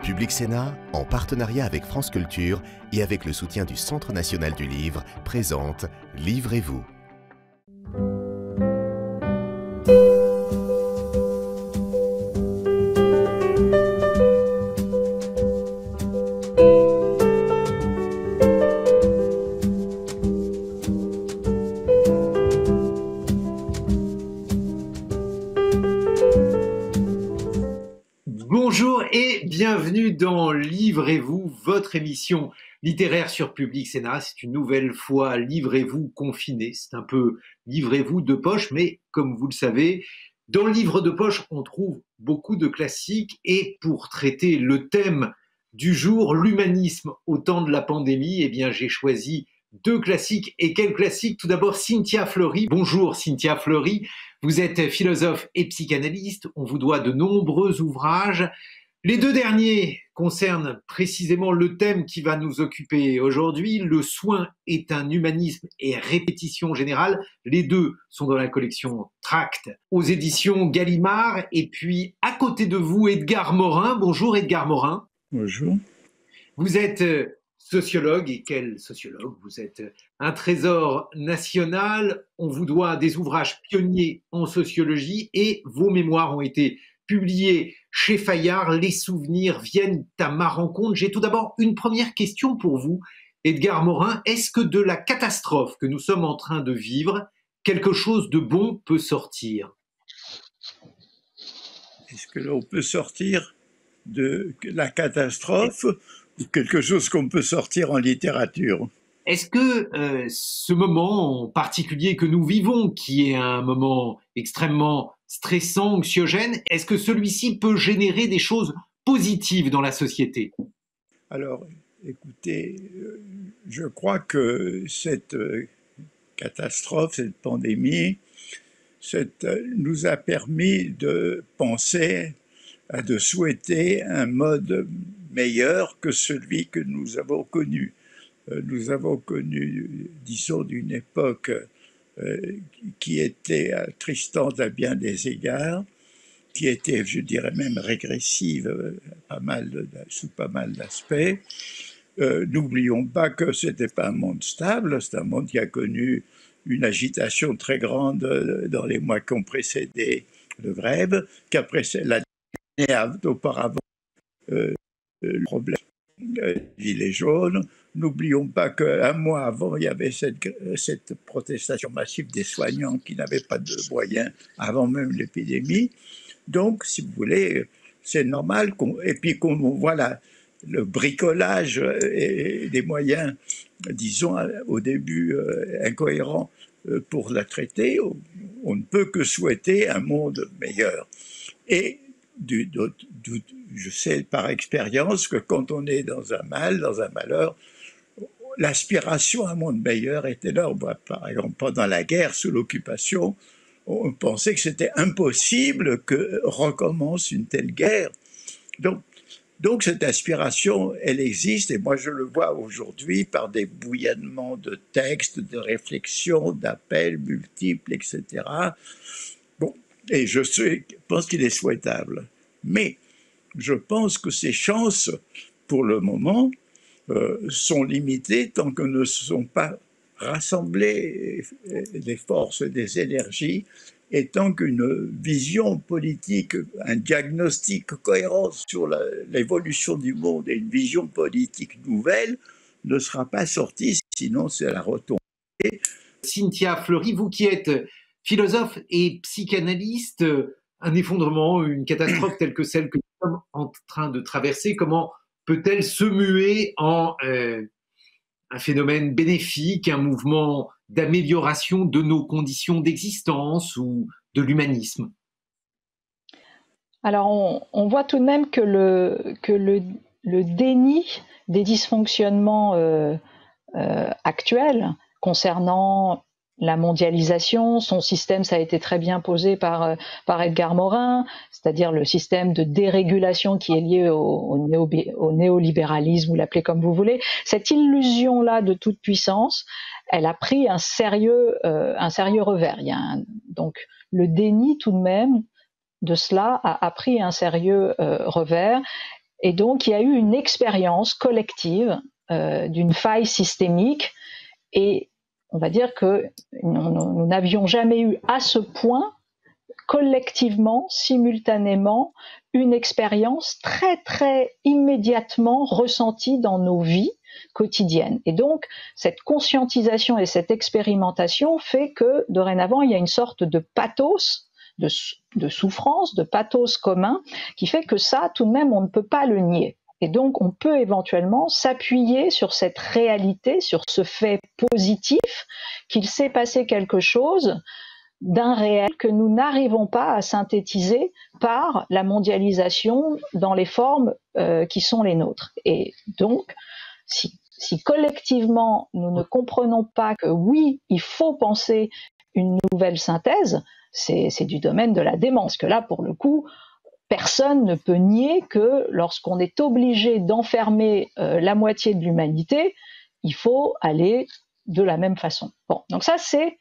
Public Sénat, en partenariat avec France Culture et avec le soutien du Centre national du livre, présente Livrez-vous. Bonjour et bienvenue dans Livrez-vous, votre émission littéraire sur Public Sénat. C'est une nouvelle fois Livrez-vous confiné. C'est un peu Livrez-vous de poche, mais comme vous le savez, dans le livre de poche, on trouve beaucoup de classiques. Et pour traiter le thème du jour, l'humanisme au temps de la pandémie, eh bien, j'ai choisi deux classiques. Et quels classiques? Tout d'abord, Cynthia Fleury. Bonjour Cynthia Fleury. Vous êtes philosophe et psychanalyste. On vous doit de nombreux ouvrages. Les deux derniers concernent précisément le thème qui va nous occuper aujourd'hui. Le soin est un humanisme et répétition générale. Les deux sont dans la collection Tracts aux éditions Gallimard. Et puis, à côté de vous, Edgar Morin. Bonjour Edgar Morin. Bonjour. Vous êtes sociologue, et quel sociologue? Vous êtes un trésor national. On vous doit des ouvrages pionniers en sociologie et vos mémoires ont été publiés chez Fayard. Les souvenirs viennent à ma rencontre. J'ai tout d'abord une première question pour vous, Edgar Morin. Est-ce que de la catastrophe que nous sommes en train de vivre, quelque chose de bon peut sortir? Est-ce que l'on peut sortir de la catastrophe ou quelque chose qu'on peut sortir en littérature? Est-ce que ce moment en particulier que nous vivons, qui est un moment extrêmement stressant, anxiogène, est-ce que celui-ci peut générer des choses positives dans la société? Alors, écoutez, je crois que cette catastrophe, cette pandémie, nous a permis de penser, de souhaiter un mode meilleur que celui que nous avons connu. Nous avons connu, disons, d'une époque qui était tristante à bien des égards, qui était, je dirais même, régressive sous pas mal d'aspects. N'oublions pas que ce n'était pas un monde stable, c'est un monde qui a connu une agitation très grande dans les mois qui ont précédé le grève, qu'après l'année auparavant, le problème Gilets jaunes. N'oublions pas qu'un mois avant, il y avait cette protestation massive des soignants qui n'avaient pas de moyens avant même l'épidémie. Donc, si vous voulez, c'est normal qu'on voit le bricolage des moyens, disons, au début incohérents pour la traiter. On ne peut que souhaiter un monde meilleur. Et je sais par expérience que quand on est dans un mal, dans un malheur, l'aspiration à un monde meilleur est énorme. Par exemple, pendant la guerre, sous l'occupation, on pensait que c'était impossible que recommence une telle guerre. Donc cette aspiration, elle existe, et moi je le vois aujourd'hui par des bouillonnements de textes, de réflexions, d'appels multiples, etc. Bon, et je pense qu'il est souhaitable. Mais je pense que ces chances, pour le moment, sont limitées tant que ne sont pas rassemblées des forces, des énergies, et tant qu'une vision politique, un diagnostic cohérent sur l'évolution du monde et une vision politique nouvelle ne sera pas sortie, sinon c'est la retombée. Cynthia Fleury, vous qui êtes philosophe et psychanalyste, un effondrement, une catastrophe telle que celle que nous sommes en train de traverser, comment peut-elle se muer en un phénomène bénéfique, un mouvement d'amélioration de nos conditions d'existence ou de l'humanisme? Alors, on voit tout de même que le déni des dysfonctionnements actuels concernant la mondialisation, son système, ça a été très bien posé par Edgar Morin, c'est-à-dire le système de dérégulation qui est lié au néolibéralisme, vous l'appelez comme vous voulez. Cette illusion-là de toute puissance, elle a pris un sérieux revers. Donc le déni tout de même de cela a pris un sérieux revers. Et donc, il y a eu une expérience collective d'une faille systémique, et on va dire que nous n'avions jamais eu à ce point, collectivement, simultanément, une expérience très, très immédiatement ressentie dans nos vies quotidiennes. Et donc, cette conscientisation et cette expérimentation fait que, dorénavant, il y a une sorte de pathos, de souffrance, de pathos commun, qui fait que ça, tout de même, on ne peut pas le nier. Et donc, on peut éventuellement s'appuyer sur cette réalité, sur ce fait positif, qu'il s'est passé quelque chose d'un réel que nous n'arrivons pas à synthétiser par la mondialisation dans les formes qui sont les nôtres. Et donc, si collectivement nous ne comprenons pas que oui, il faut penser une nouvelle synthèse, c'est du domaine de la démence, que là, pour le coup, personne ne peut nier que lorsqu'on est obligé d'enfermer la moitié de l'humanité, il faut aller de la même façon. Bon, donc ça, c'est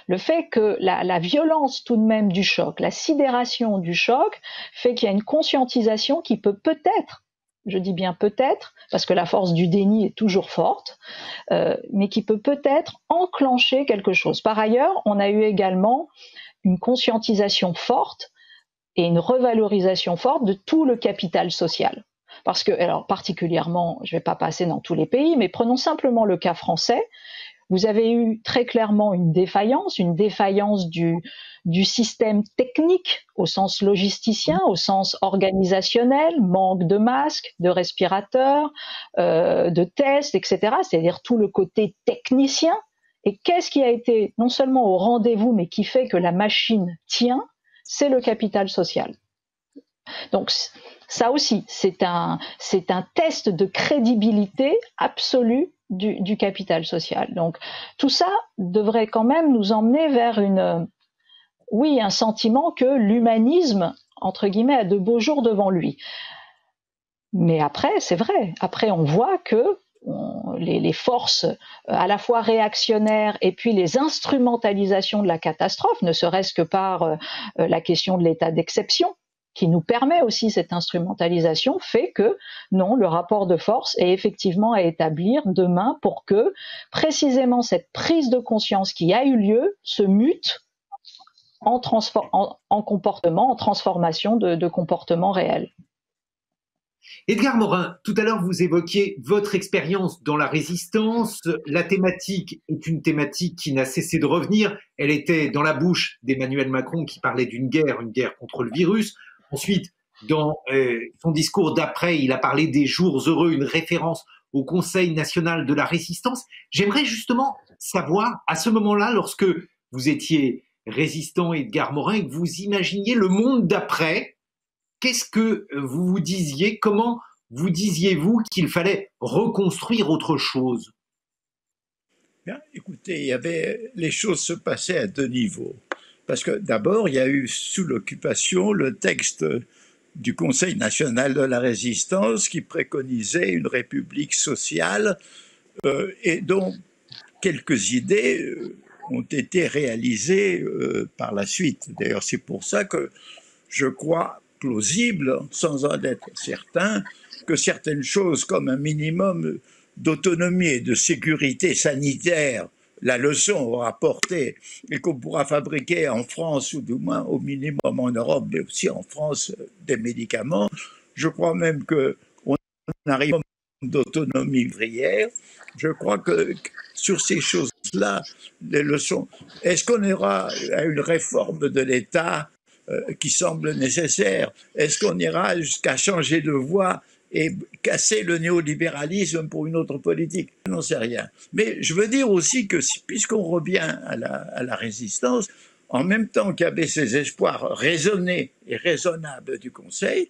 le fait que la violence tout de même du choc, la sidération du choc, fait qu'il y a une conscientisation qui peut peut-être, je dis bien peut-être, parce que la force du déni est toujours forte, mais qui peut peut-être enclencher quelque chose. Par ailleurs, on a eu également une conscientisation forte et une revalorisation forte de tout le capital social. Parce que, alors particulièrement, je ne vais pas passer dans tous les pays, mais prenons simplement le cas français. Vous avez eu très clairement une défaillance du système technique au sens logisticien, au sens organisationnel, manque de masques, de respirateurs, de tests, etc. C'est-à-dire tout le côté technicien. Et qu'est-ce qui a été non seulement au rendez-vous, mais qui fait que la machine tient? C'est le capital social. Donc ça aussi, c'est un test de crédibilité absolue du capital social. Donc tout ça devrait quand même nous emmener vers un sentiment que l'humanisme, entre guillemets, a de beaux jours devant lui. Mais après, c'est vrai, après on voit que les forces à la fois réactionnaires et puis les instrumentalisations de la catastrophe, ne serait-ce que par la question de l'état d'exception, qui nous permet aussi cette instrumentalisation, fait que non, le rapport de force est effectivement à établir demain pour que précisément cette prise de conscience qui a eu lieu se mute en comportement, en transformation de comportements réels. Edgar Morin, tout à l'heure vous évoquiez votre expérience dans la résistance. La thématique est une thématique qui n'a cessé de revenir. Elle était dans la bouche d'Emmanuel Macron qui parlait d'une guerre, une guerre contre le virus. Ensuite, dans son discours d'après, il a parlé des jours heureux, une référence au Conseil national de la résistance. J'aimerais justement savoir, à ce moment-là, lorsque vous étiez résistant, Edgar Morin, et que vous imaginiez le monde d'après, qu'est-ce que vous vous disiez? Comment vous disiez-vous qu'il fallait reconstruire autre chose? Bien, écoutez, les choses se passaient à deux niveaux. Parce que d'abord, il y a eu sous l'occupation le texte du Conseil national de la résistance qui préconisait une république sociale et dont quelques idées ont été réalisées par la suite. D'ailleurs, c'est pour ça que je crois plausible, sans en être certain, que certaines choses comme un minimum d'autonomie et de sécurité sanitaire, la leçon aura porté et qu'on pourra fabriquer en France, ou du moins au minimum en Europe, mais aussi en France, des médicaments. Je crois même qu'on arrive à un minimum d'autonomie ouvrière. Je crois que sur ces choses-là, les leçons... Est-ce qu'on ira à une réforme de l'État qui semble nécessaire? Est-ce qu'on ira jusqu'à changer de voie et casser le néolibéralisme pour une autre politique? Je n'en sais rien. Mais je veux dire aussi que puisqu'on revient à la résistance, en même temps qu'il y avait ces espoirs raisonnés et raisonnables du Conseil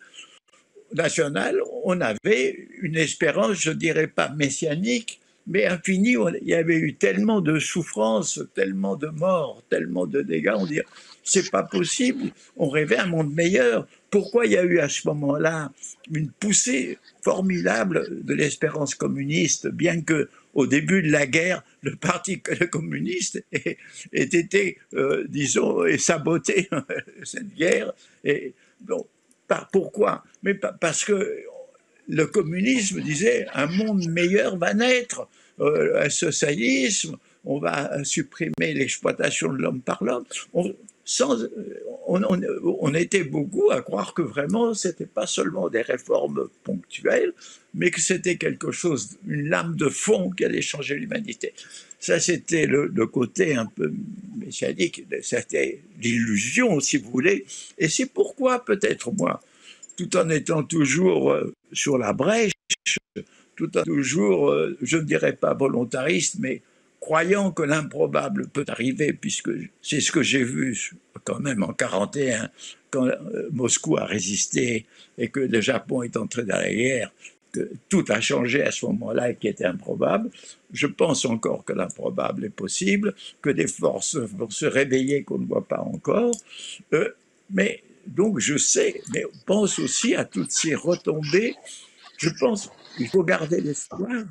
national, on avait une espérance, je ne dirais pas messianique, mais infinie. Il y avait eu tellement de souffrances, tellement de morts, tellement de dégâts, on dirait c'est pas possible, on rêvait un monde meilleur. Pourquoi il y a eu à ce moment-là une poussée formidable de l'espérance communiste, bien que au début de la guerre, le parti communiste ait été, disons, ait saboté cette guerre. Et, bon, pourquoi? Mais parce que le communisme disait un monde meilleur va naître, un socialisme, on va supprimer l'exploitation de l'homme par l'homme. On était beaucoup à croire que vraiment c'était pas seulement des réformes ponctuelles, mais que c'était quelque chose, une lame de fond qui allait changer l'humanité. Ça, c'était le côté un peu messianique, c'était l'illusion, si vous voulez. Et c'est pourquoi, peut-être moi, tout en étant toujours sur la brèche, tout en toujours, je ne dirais pas volontariste, mais croyant que l'improbable peut arriver, puisque c'est ce que j'ai vu quand même en 1941, quand Moscou a résisté et que le Japon est entré dans la guerre, que tout a changé à ce moment-là et qui était improbable. Je pense encore que l'improbable est possible, que des forces vont se réveiller qu'on ne voit pas encore. Mais donc je sais, mais on pense aussi à toutes ces retombées. Je pense qu'il faut garder l'espoir,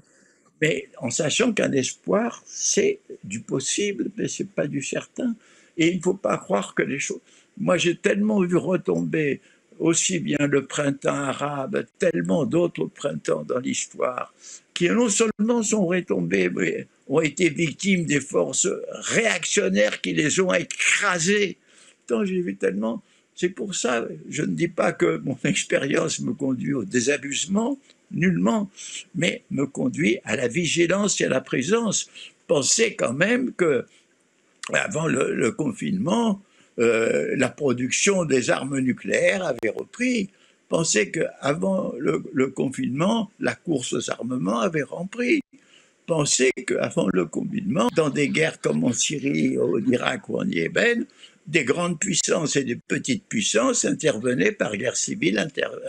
mais en sachant qu'un espoir, c'est du possible, mais ce n'est pas du certain. Et il ne faut pas croire que les choses... Moi, j'ai tellement vu retomber aussi bien le printemps arabe, tellement d'autres printemps dans l'histoire, qui non seulement sont retombés, mais ont été victimes des forces réactionnaires qui les ont écrasés. Tant j'ai vu tellement... C'est pour ça, je ne dis pas que mon expérience me conduit au désabusement, nullement, mais me conduit à la vigilance et à la présence. Pensez quand même que, avant le confinement, la production des armes nucléaires avait repris. Pensez qu'avant le confinement, la course aux armements avait repris. Pensez qu'avant le confinement, dans des guerres comme en Syrie, en Irak ou en Yémen, des grandes puissances et des petites puissances intervenaient par guerre civile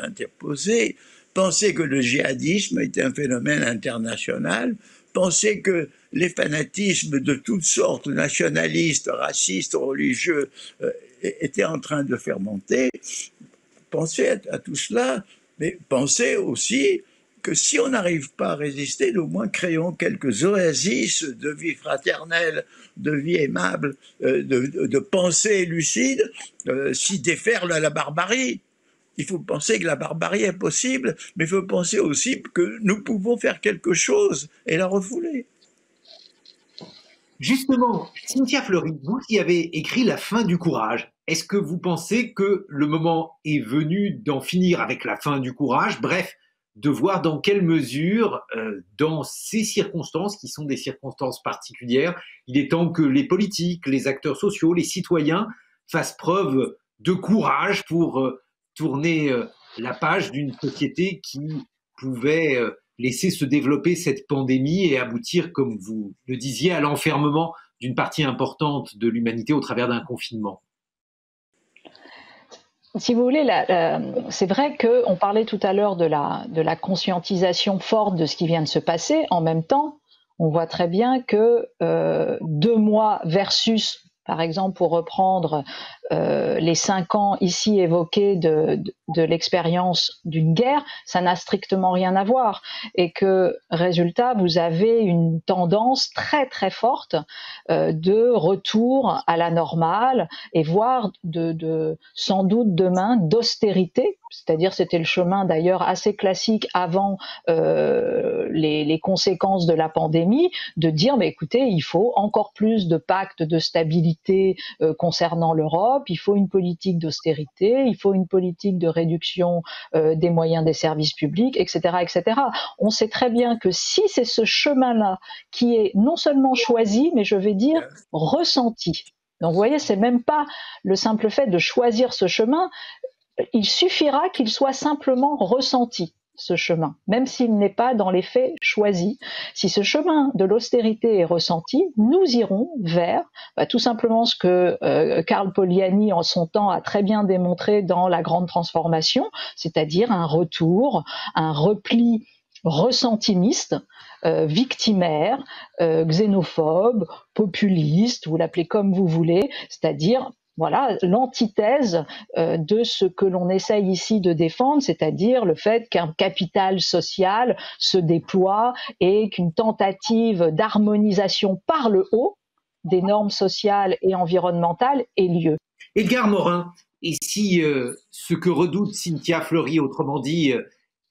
interposée. Pensez que le djihadisme était un phénomène international. Pensez que les fanatismes de toutes sortes, nationalistes, racistes, religieux, étaient en train de fermenter. Pensez à tout cela, mais pensez aussi que si on n'arrive pas à résister, au moins créons quelques oasis de vie fraternelle, de vie aimable, de pensée lucide, si déferle la barbarie. Il faut penser que la barbarie est possible, mais il faut penser aussi que nous pouvons faire quelque chose et la refouler. Justement, Cynthia Fleury, vous qui avez écrit La fin du courage, est-ce que vous pensez que le moment est venu d'en finir avec la fin du courage, bref, de voir dans quelle mesure, dans ces circonstances, qui sont des circonstances particulières, il est temps que les politiques, les acteurs sociaux, les citoyens fassent preuve de courage pour tourner la page d'une société qui pouvait laisser se développer cette pandémie et aboutir, comme vous le disiez, à l'enfermement d'une partie importante de l'humanité au travers d'un confinement. Si vous voulez, c'est vrai qu'on parlait tout à l'heure de la conscientisation forte de ce qui vient de se passer. En même temps, on voit très bien que 2 mois versus, par exemple, pour reprendre les 5 ans ici évoqués de l'expérience d'une guerre, ça n'a strictement rien à voir. Et que, résultat, vous avez une tendance très très forte de retour à la normale et voire sans doute demain d'austérité. C'est-à-dire, c'était le chemin d'ailleurs assez classique avant les conséquences de la pandémie, de dire, mais écoutez, il faut encore plus de pactes de stabilité concernant l'Europe, il faut une politique d'austérité, il faut une politique de réduction des moyens des services publics, etc., etc. On sait très bien que si c'est ce chemin-là qui est non seulement choisi, mais je vais dire ressenti. Donc vous voyez, c'est même pas le simple fait de choisir ce chemin, il suffira qu'il soit simplement ressenti, ce chemin, même s'il n'est pas dans les faits choisi. Si ce chemin de l'austérité est ressenti, nous irons vers tout simplement ce que Karl Polanyi en son temps a très bien démontré dans La Grande Transformation, c'est-à-dire un retour, un repli ressentimiste, victimaire, xénophobe, populiste, vous l'appelez comme vous voulez, c'est-à-dire voilà l'antithèse de ce que l'on essaye ici de défendre, c'est-à-dire le fait qu'un capital social se déploie et qu'une tentative d'harmonisation par le haut des normes sociales et environnementales ait lieu. Edgar Morin, et si ce que redoute Cynthia Fleury, autrement dit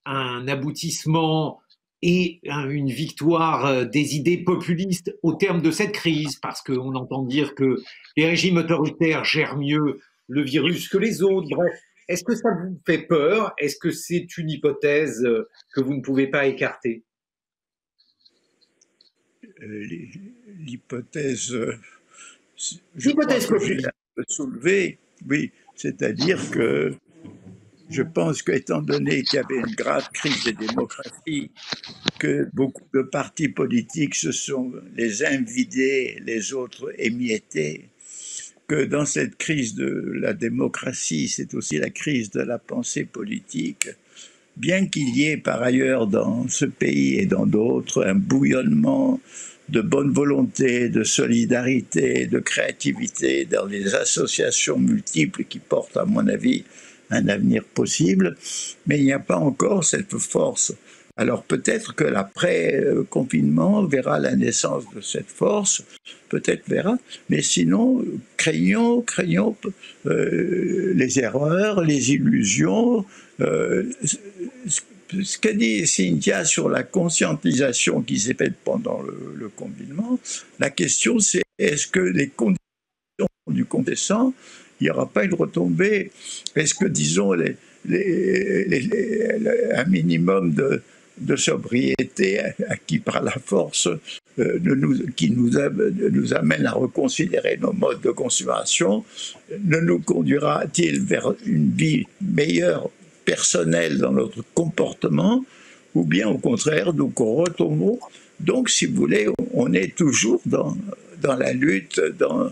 un aboutissement et une victoire des idées populistes au terme de cette crise, parce qu'on entend dire que les régimes autoritaires gèrent mieux le virus que les autres. Bref, est-ce que ça vous fait peur? Est-ce que c'est une hypothèse que vous ne pouvez pas écarter? L'hypothèse, je crois L'hypothèse que j'ai populiste. soulevé, oui, c'est-à-dire que je pense qu'étant donné qu'il y avait une grave crise des démocraties, que beaucoup de partis politiques se sont les uns vidés, les autres émiettés, que dans cette crise de la démocratie, c'est aussi la crise de la pensée politique, bien qu'il y ait par ailleurs dans ce pays et dans d'autres un bouillonnement de bonne volonté, de solidarité, de créativité dans les associations multiples qui portent, à mon avis, un avenir possible, mais il n'y a pas encore cette force. Alors peut-être que l'après-confinement verra la naissance de cette force, peut-être verra, mais sinon, craignons les erreurs, les illusions. Ce que dit Cynthia sur la conscientisation qui s'est faite pendant le confinement, la question c'est est-ce que les conditions du contestant, il n'y aura pas une retombée? Est-ce que, disons, un minimum de sobriété acquis par la force qui nous amène à reconsidérer nos modes de consommation ne nous conduira-t-il vers une vie meilleure personnelle dans notre comportement, ou bien au contraire nous retombons? Donc, si vous voulez, on est toujours dans la lutte, dans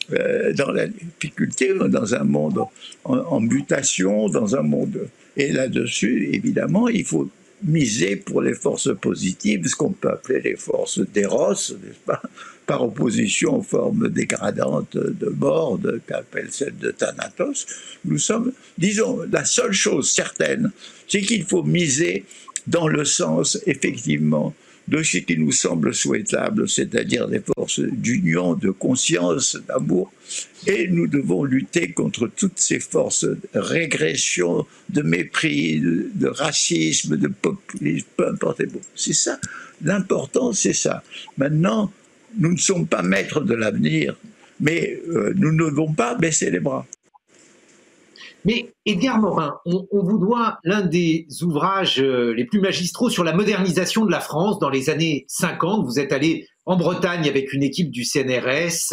la difficulté, dans un monde en mutation, dans un monde. Et là-dessus, évidemment, il faut miser pour les forces positives, ce qu'on peut appeler les forces d'éros, n'est-ce pas, par opposition aux formes dégradantes de mort, qu'appelle celle de Thanatos. Nous sommes, disons, la seule chose certaine, c'est qu'il faut miser dans le sens, effectivement, de ce qui nous semble souhaitable, c'est-à-dire des forces d'union, de conscience, d'amour, et nous devons lutter contre toutes ces forces de régression, de mépris, de racisme, de populisme, peu importe. C'est ça, l'important c'est ça. Maintenant, nous ne sommes pas maîtres de l'avenir, mais nous ne devons pas baisser les bras. Mais Edgar Morin, on vous doit l'un des ouvrages les plus magistraux sur la modernisation de la France dans les années 50. Vous êtes allé en Bretagne avec une équipe du CNRS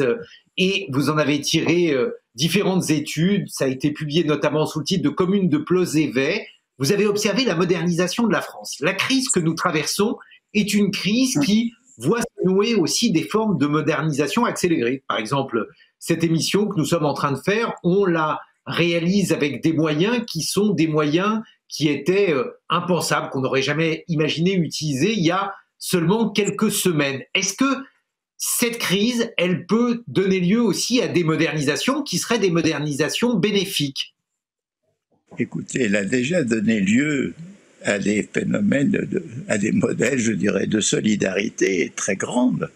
et vous en avez tiré différentes études. Ça a été publié notamment sous le titre de Commune de Plauzévet. Vous avez observé la modernisation de la France. La crise que nous traversons est une crise qui voit se nouer aussi des formes de modernisation accélérée. Par exemple, cette émission que nous sommes en train de faire, on la réalise avec des moyens qui sont des moyens qui étaient impensables, qu'on n'aurait jamais imaginé utiliser il y a seulement quelques semaines. Est-ce que cette crise, elle peut donner lieu aussi à des modernisations qui seraient des modernisations bénéfiques? Écoutez, elle a déjà donné lieu à des phénomènes, à des modèles, je dirais, de solidarité très grande.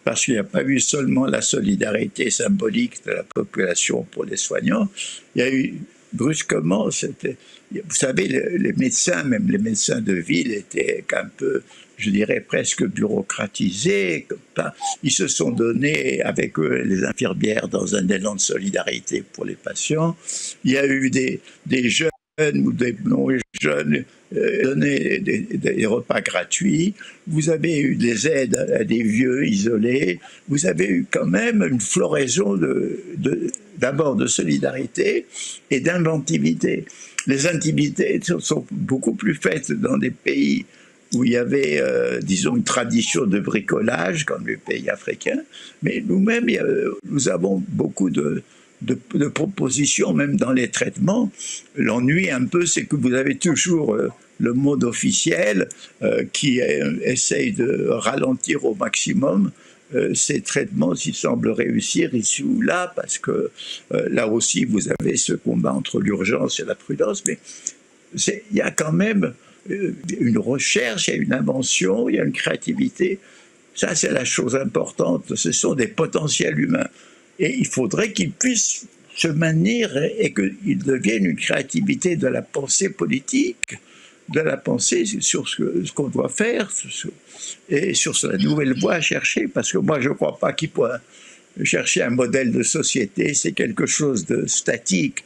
Parce qu'il n'y a pas eu seulement la solidarité symbolique de la population pour les soignants, il y a eu brusquement, vous savez, les médecins, même les médecins de ville, étaient un peu, je dirais, presque bureaucratisés. Ils se sont donnés avec les infirmières dans un élan de solidarité pour les patients. Il y a eu des jeunes ou des non-jeunes donner des repas gratuits, vous avez eu des aides à des vieux isolés, vous avez eu quand même une floraison d'abord de solidarité et d'inventivité. Les intimités sont beaucoup plus faites dans des pays où il y avait, disons, une tradition de bricolage, comme les pays africains, mais nous-mêmes, nous avons beaucoup de propositions, même dans les traitements. L'ennui un peu, c'est que vous avez toujours le mode officiel qui essaye de ralentir au maximum ces traitements s'ils semblent réussir ici ou là, parce que là aussi vous avez ce combat entre l'urgence et la prudence, mais il y a quand même une recherche, il y a une invention, il y a une créativité. Ça, c'est la chose importante. Ce sont des potentiels humains. Et il faudrait qu'ils puissent se maintenir et qu'ils deviennent une créativité de la pensée politique. de la pensée sur ce qu'on doit faire et sur la nouvelle voie à chercher, parce que moi je ne crois pas qu'il faut chercher un modèle de société, c'est quelque chose de statique.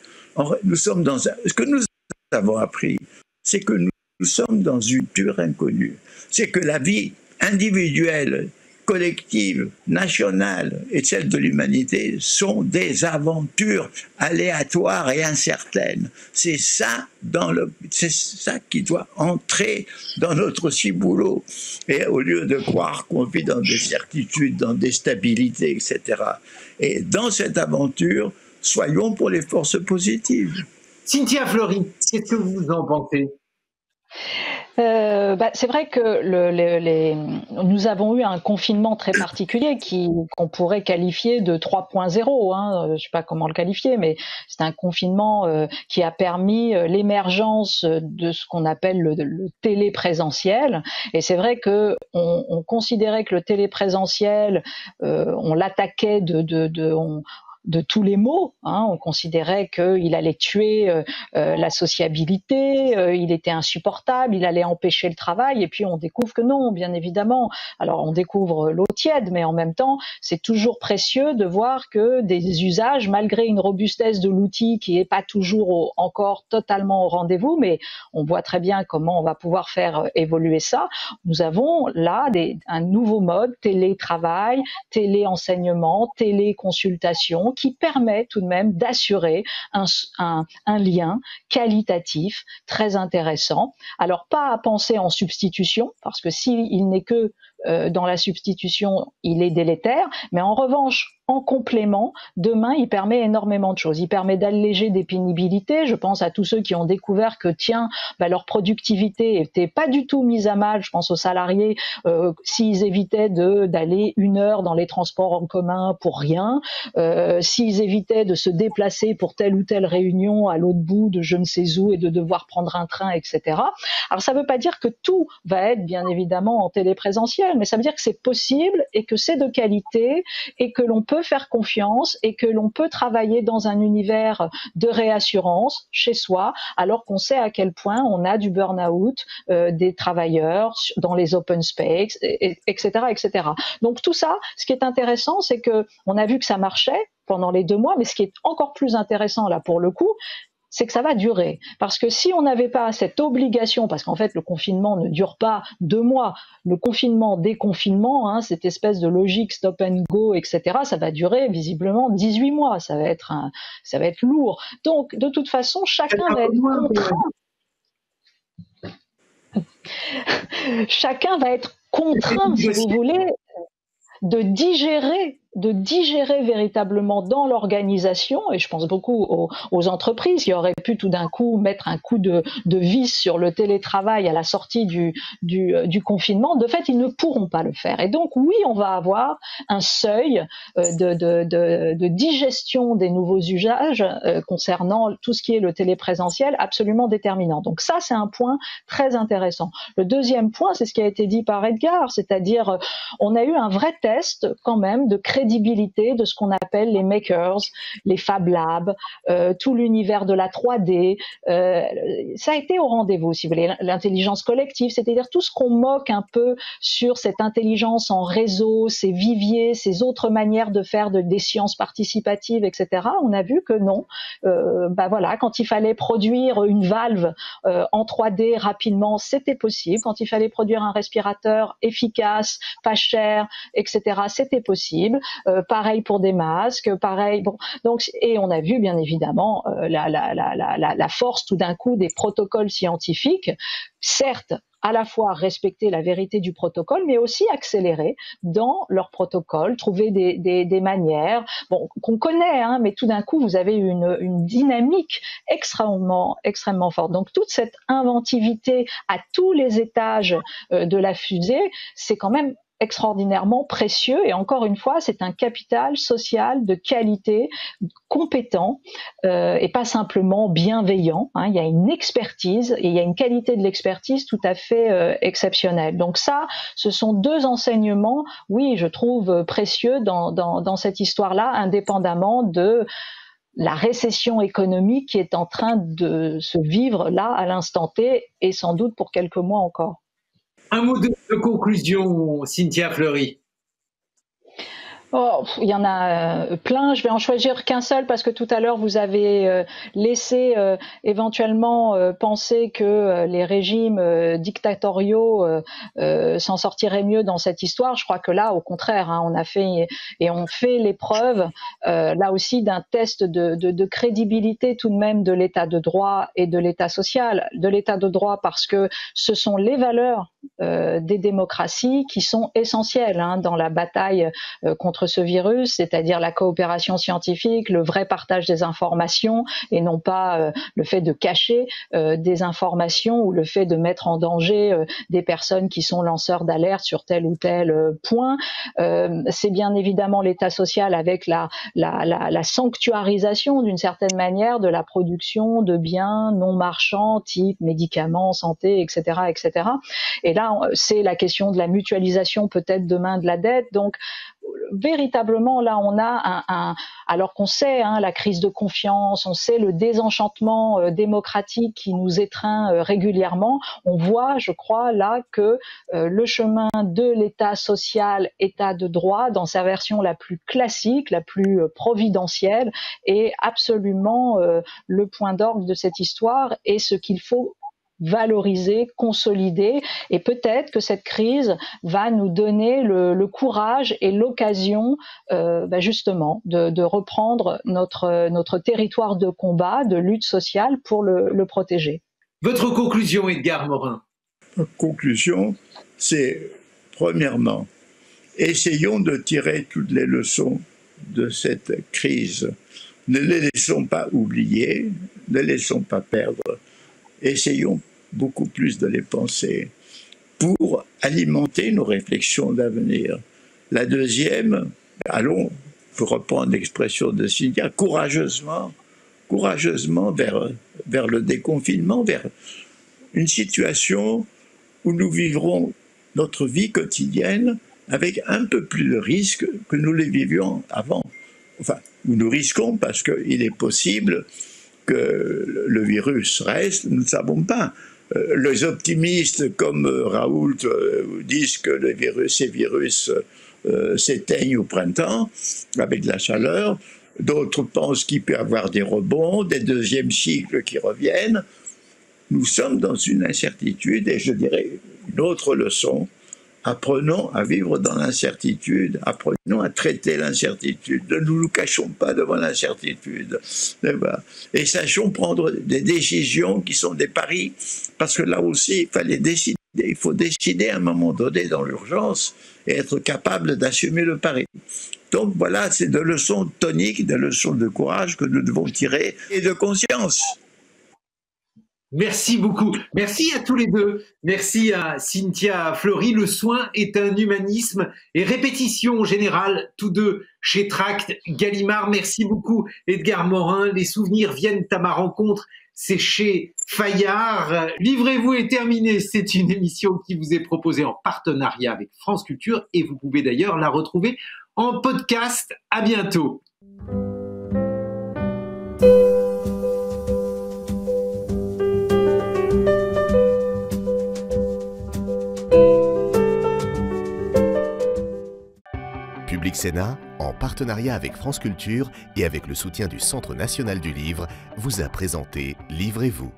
Nous sommes ce que nous avons appris, c'est que nous sommes dans une pure inconnue. C'est que la vie individuelle, collective, nationale et celle de l'humanité sont des aventures aléatoires et incertaines. C'est ça qui doit entrer dans notre ciboulot. Et au lieu de croire qu'on vit dans des certitudes, dans des stabilités, etc. Et dans cette aventure, soyons pour les forces positives. Cynthia Fleury, qu'est-ce que vous en pensez ? C'est vrai que nous avons eu un confinement très particulier qu'on pourrait qualifier de 3.0. Je ne sais pas comment le qualifier, mais c'est un confinement qui a permis l'émergence de ce qu'on appelle le téléprésentiel. Et c'est vrai que on considérait que le téléprésentiel, on l'attaquait de tous les maux. On considérait qu'il allait tuer la sociabilité, il était insupportable, il allait empêcher le travail, et puis on découvre que non, bien évidemment. Alors on découvre l'eau tiède, mais en même temps, c'est toujours précieux de voir que des usages, malgré une robustesse de l'outil qui n'est pas toujours encore totalement au rendez-vous, mais on voit très bien comment on va pouvoir faire évoluer ça. Nous avons là un nouveau mode, télétravail, téléenseignement, téléconsultation, qui permet tout de même d'assurer un lien qualitatif très intéressant. Alors, pas à penser en substitution, parce que s'il n'est que dans la substitution, il est délétère, mais en revanche, en complément, demain, il permet énormément de choses. Il permet d'alléger des pénibilités. Je pense à tous ceux qui ont découvert que, leur productivité était pas du tout mise à mal. Je pense aux salariés, s'ils évitaient d'aller 1 heure dans les transports en commun pour rien, s'ils évitaient de se déplacer pour telle ou telle réunion à l'autre bout de je ne sais où et de devoir prendre un train, etc. Alors, ça ne veut pas dire que tout va être, bien évidemment, en téléprésentiel, mais ça veut dire que c'est possible et que c'est de qualité et que l'on peut faire confiance et que l'on peut travailler dans un univers de réassurance chez soi, alors qu'on sait à quel point on a du burn-out des travailleurs dans les open space, etc., etc. Donc tout ça, ce qui est intéressant, c'est que on a vu que ça marchait pendant les 2 mois, mais ce qui est encore plus intéressant là pour le coup, c'est que ça va durer. Parce que si on n'avait pas cette obligation, parce qu'en fait le confinement ne dure pas 2 mois, le confinement, déconfinement, cette espèce de logique stop and go, etc., ça va durer visiblement 18 mois, ça va être lourd. Donc de toute façon, chacun va être contraint. Chacun va être contraint, si vous voulez, de digérer véritablement dans l'organisation, et je pense beaucoup aux entreprises qui auraient pu tout d'un coup mettre un coup de vis sur le télétravail à la sortie du confinement. De fait, ils ne pourront pas le faire. Et donc, oui, on va avoir un seuil de digestion des nouveaux usages concernant tout ce qui est le téléprésentiel absolument déterminant. Donc ça, c'est un point très intéressant. Le deuxième point, c'est ce qui a été dit par Edgar, c'est-à-dire on a eu un vrai test quand même de crédibilité de ce qu'on appelle les makers, les Fab Labs, tout l'univers de la 3D. Ça a été au rendez-vous, si vous voulez, l'intelligence collective, c'est-à-dire tout ce qu'on moque un peu sur cette intelligence en réseau, ces viviers, ces autres manières de faire des sciences participatives, etc. On a vu que non. Quand il fallait produire une valve en 3D rapidement, c'était possible. Quand il fallait produire un respirateur efficace, pas cher, etc., c'était possible. Pareil pour des masques, pareil. Bon, donc, et on a vu bien évidemment la force tout d'un coup des protocoles scientifiques, certes à la fois respecter la vérité du protocole, mais aussi accélérer dans leur protocole, trouver des manières, qu'on connaît, mais tout d'un coup vous avez une dynamique extrêmement forte. Donc toute cette inventivité à tous les étages de la fusée, c'est quand même extraordinairement précieux, et encore une fois, c'est un capital social de qualité, compétent et pas simplement bienveillant. Il y a une expertise et il y a une qualité de l'expertise tout à fait exceptionnelle. Donc ça, ce sont 2 enseignements, oui, je trouve précieux dans cette histoire-là, indépendamment la récession économique qui est en train de se vivre là, à l'instant T, et sans doute pour quelques mois encore. Un mot de conclusion, Cynthia Fleury. Oh, il y en a plein. Je vais en choisir qu'un seul parce que tout à l'heure vous avez laissé éventuellement penser que les régimes dictatoriaux s'en sortiraient mieux dans cette histoire. Je crois que là, au contraire, hein, on a fait et on fait l'épreuve là aussi d'un test de crédibilité tout de même de l'état de droit et de l'état social. De l'état de droit parce que ce sont les valeurs des démocraties qui sont essentielles hein, dans la bataille contre ce virus, c'est-à-dire la coopération scientifique, le vrai partage des informations et non pas le fait de cacher des informations ou le fait de mettre en danger des personnes qui sont lanceurs d'alerte sur tel ou tel point. C'est bien évidemment l'état social avec la sanctuarisation d'une certaine manière de la production de biens non marchands type médicaments, santé, etc., etc. Et là, c'est la question de la mutualisation peut-être demain de la dette. Donc, véritablement, là, on a alors qu'on sait hein, la crise de confiance, on sait le désenchantement démocratique qui nous étreint régulièrement, on voit, je crois, là, que le chemin de l'État social, État de droit, dans sa version la plus classique, la plus providentielle, est absolument le point d'orgue de cette histoire et ce qu'il faut valoriser, consolider, et peut-être que cette crise va nous donner le courage et l'occasion justement de reprendre notre territoire de combat, de lutte sociale pour le protéger. Votre conclusion, Edgar Morin? Conclusion, c'est premièrement, essayons de tirer toutes les leçons de cette crise. Ne les laissons pas oublier, ne les laissons pas perdre. Essayons beaucoup plus de les penser pour alimenter nos réflexions d'avenir. La deuxième, allons, pour reprendre l'expression de Cynthia, courageusement vers le déconfinement, vers une situation où nous vivrons notre vie quotidienne avec un peu plus de risques que nous les vivions avant. Enfin, nous risquons parce qu'il est possible que le virus reste, nous ne savons pas. Les optimistes comme Raoult disent que ces virus s'éteignent au printemps avec la chaleur. D'autres pensent qu'il peut y avoir des rebonds, des deuxièmes cycles qui reviennent. Nous sommes dans une incertitude et je dirais une autre leçon. Apprenons à vivre dans l'incertitude, apprenons à traiter l'incertitude, ne nous cachons pas devant l'incertitude, et sachons prendre des décisions qui sont des paris, parce que là aussi, il faut décider à un moment donné dans l'urgence et être capable d'assumer le pari. Donc voilà, c'est des leçons toniques, des leçons de courage que nous devons tirer et de conscience. Merci beaucoup. Merci à tous les deux. Merci à Cynthia Fleury. Le soin est un humanisme et répétition générale, tous deux chez Tract Gallimard. Merci beaucoup, Edgar Morin. Les souvenirs viennent à ma rencontre. C'est chez Fayard. Livrez-vous est terminé. C'est une émission qui vous est proposée en partenariat avec France Culture et vous pouvez d'ailleurs la retrouver en podcast. À bientôt. Public Sénat, en partenariat avec France Culture et avec le soutien du Centre national du livre, vous a présenté Livrez-vous.